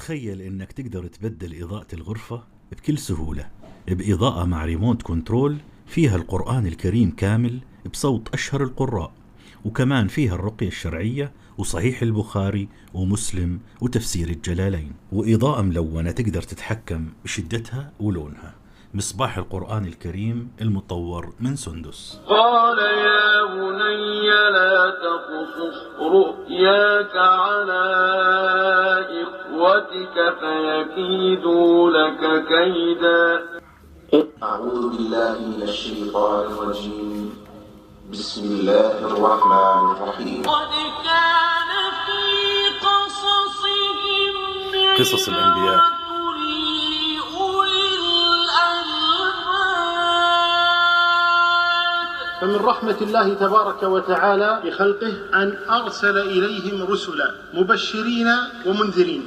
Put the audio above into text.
تخيل إنك تقدر تبدل إضاءة الغرفة بكل سهولة بإضاءة مع ريموت كنترول فيها القرآن الكريم كامل بصوت أشهر القراء، وكمان فيها الرقية الشرعية وصحيح البخاري ومسلم وتفسير الجلالين، وإضاءة ملونة تقدر تتحكم بشدتها ولونها. مصباح القرآن الكريم المطور من سندس. قال يا بني لا تقصص رؤياك على إخوتك فيكيدوا لك كيدا. أعوذ بالله من الشيطان الرجيم. بسم الله الرحمن الرحيم. قد كان في قصصهم قصص الأنبياء. فمن رحمة الله تبارك وتعالى بخلقه أن أرسل إليهم رسلا مبشرين ومنذرين.